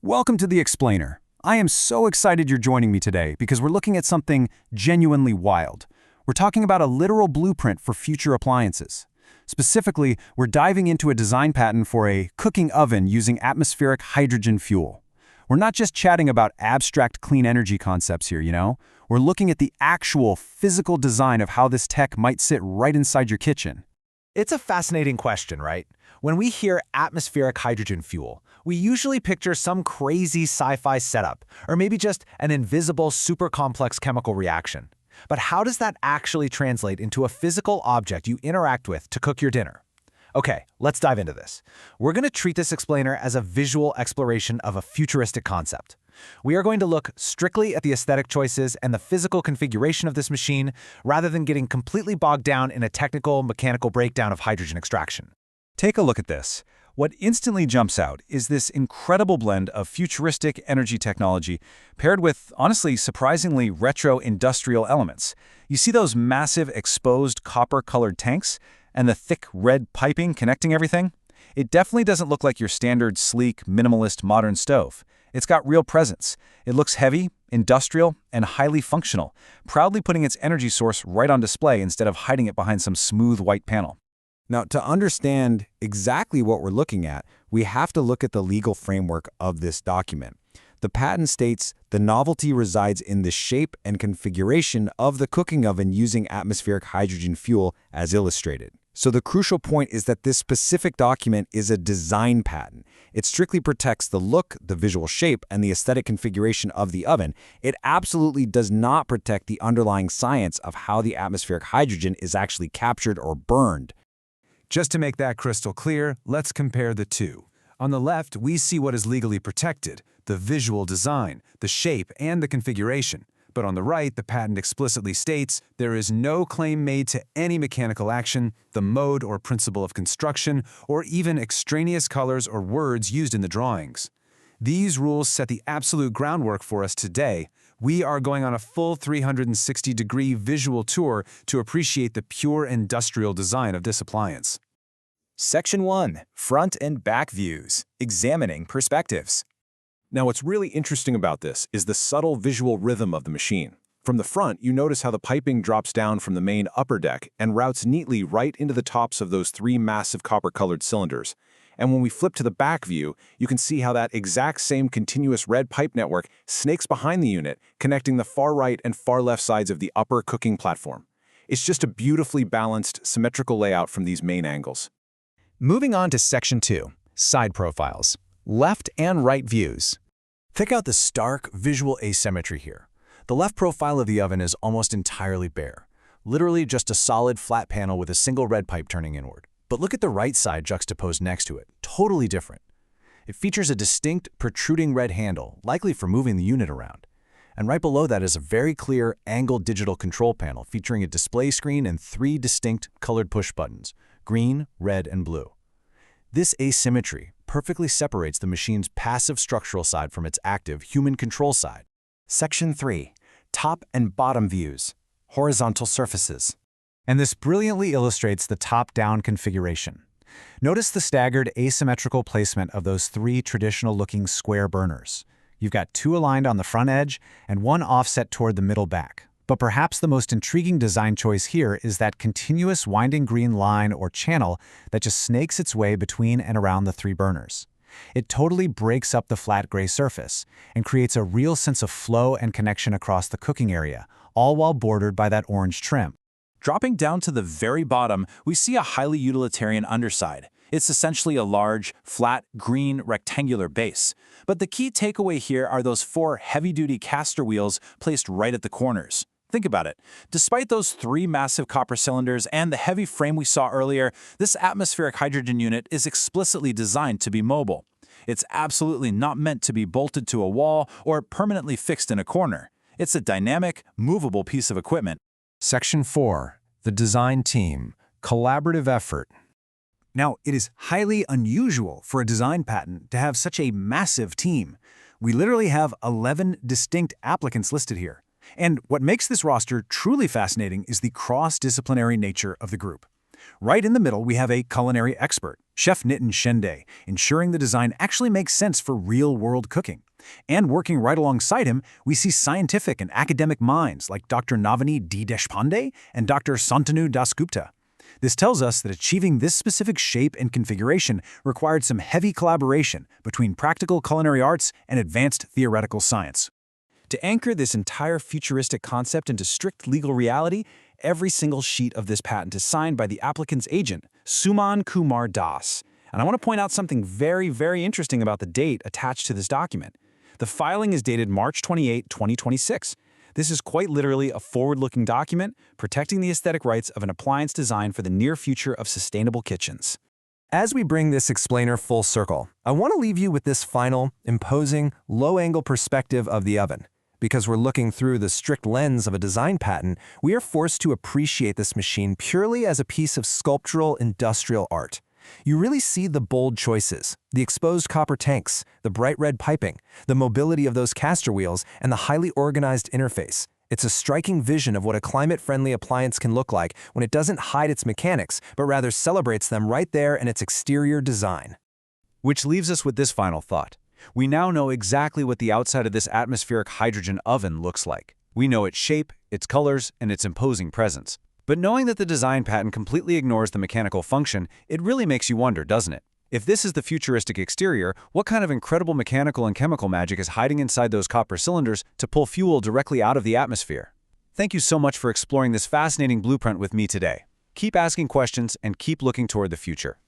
Welcome to The Explainer. I am so excited you're joining me today because we're looking at something genuinely wild. We're talking about a literal blueprint for future appliances. Specifically, we're diving into a design patent for a cooking oven using atmospheric hydrogen fuel. We're not just chatting about abstract clean energy concepts here, you know? We're looking at the actual physical design of how this tech might sit right inside your kitchen. It's a fascinating question, right? When we hear atmospheric hydrogen fuel, we usually picture some crazy sci-fi setup, or maybe just an invisible, super complex chemical reaction. But how does that actually translate into a physical object you interact with to cook your dinner? Okay, let's dive into this. We're going to treat this explainer as a visual exploration of a futuristic concept. We are going to look strictly at the aesthetic choices and the physical configuration of this machine, rather than getting completely bogged down in a technical, mechanical breakdown of hydrogen extraction. Take a look at this. What instantly jumps out is this incredible blend of futuristic energy technology paired with, honestly, surprisingly retro industrial elements. You see those massive exposed copper-colored tanks and the thick red piping connecting everything? It definitely doesn't look like your standard sleek, minimalist modern stove. It's got real presence. It looks heavy, industrial, and highly functional, proudly putting its energy source right on display instead of hiding it behind some smooth white panel. Now, to understand exactly what we're looking at, we have to look at the legal framework of this document. The patent states the novelty resides in the shape and configuration of the cooking oven using atmospheric hydrogen fuel as illustrated. So the crucial point is that this specific document is a design patent. It strictly protects the look, the visual shape, and the aesthetic configuration of the oven. It absolutely does not protect the underlying science of how the atmospheric hydrogen is actually captured or burned. Just to make that crystal clear, let's compare the two. On the left, we see what is legally protected, the visual design, the shape, and the configuration. But on the right, the patent explicitly states there is no claim made to any mechanical action, the mode or principle of construction, or even extraneous colors or words used in the drawings. These rules set the absolute groundwork for us today. We are going on a full 360-degree visual tour to appreciate the pure industrial design of this appliance. Section 1. Front and Back Views. Examining Perspectives. Now, what's really interesting about this is the subtle visual rhythm of the machine. From the front, you notice how the piping drops down from the main upper deck and routes neatly right into the tops of those three massive copper-colored cylinders. And when we flip to the back view, you can see how that exact same continuous red pipe network snakes behind the unit, connecting the far right and far left sides of the upper cooking platform. It's just a beautifully balanced, symmetrical layout from these main angles. Moving on to Section 2. Side Profiles. Left and right views. Check out the stark visual asymmetry here. The left profile of the oven is almost entirely bare, literally just a solid flat panel with a single red pipe turning inward. But look at the right side juxtaposed next to it, totally different. It features a distinct, protruding red handle, likely for moving the unit around. And right below that is a very clear, angled digital control panel featuring a display screen and three distinct colored push buttons, green, red, and blue. This asymmetry perfectly separates the machine's passive structural side from its active human control side. Section 3. Top and Bottom Views. Horizontal Surfaces. And this brilliantly illustrates the top-down configuration. Notice the staggered asymmetrical placement of those three traditional-looking square burners. You've got two aligned on the front edge and one offset toward the middle back. But perhaps the most intriguing design choice here is that continuous winding green line or channel that just snakes its way between and around the three burners. It totally breaks up the flat gray surface and creates a real sense of flow and connection across the cooking area, all while bordered by that orange trim. Dropping down to the very bottom, we see a highly utilitarian underside. It's essentially a large, flat, green, rectangular base. But the key takeaway here are those four heavy-duty caster wheels placed right at the corners. Think about it. Despite those three massive copper cylinders and the heavy frame we saw earlier, this atmospheric hydrogen unit is explicitly designed to be mobile. It's absolutely not meant to be bolted to a wall or permanently fixed in a corner. It's a dynamic, movable piece of equipment. Section 4. The Design Team. Collaborative Effort. Now, it is highly unusual for a design patent to have such a massive team. We literally have 11 distinct applicants listed here. And what makes this roster truly fascinating is the cross-disciplinary nature of the group. Right in the middle, we have a culinary expert, Chef Nitin Shende, ensuring the design actually makes sense for real-world cooking. And working right alongside him, we see scientific and academic minds like Dr. Navaneet D. Deshpande and Dr. Santanu Dasgupta. This tells us that achieving this specific shape and configuration required some heavy collaboration between practical culinary arts and advanced theoretical science. To anchor this entire futuristic concept into strict legal reality, every single sheet of this patent is signed by the applicant's agent, Suman Kumar Das. And I want to point out something very, very interesting about the date attached to this document. The filing is dated March 28, 2026. This is quite literally a forward-looking document protecting the aesthetic rights of an appliance design for the near future of sustainable kitchens. As we bring this explainer full circle, I want to leave you with this final, imposing, low-angle perspective of the oven. Because we're looking through the strict lens of a design patent, we are forced to appreciate this machine purely as a piece of sculptural industrial art. You really see the bold choices, the exposed copper tanks, the bright red piping, the mobility of those caster wheels, and the highly organized interface. It's a striking vision of what a climate-friendly appliance can look like when it doesn't hide its mechanics, but rather celebrates them right there in its exterior design. Which leaves us with this final thought. We now know exactly what the outside of this atmospheric hydrogen oven looks like. We know its shape, its colors, and its imposing presence. But knowing that the design patent completely ignores the mechanical function, it really makes you wonder, doesn't it? If this is the futuristic exterior, what kind of incredible mechanical and chemical magic is hiding inside those copper cylinders to pull fuel directly out of the atmosphere? Thank you so much for exploring this fascinating blueprint with me today. Keep asking questions and keep looking toward the future.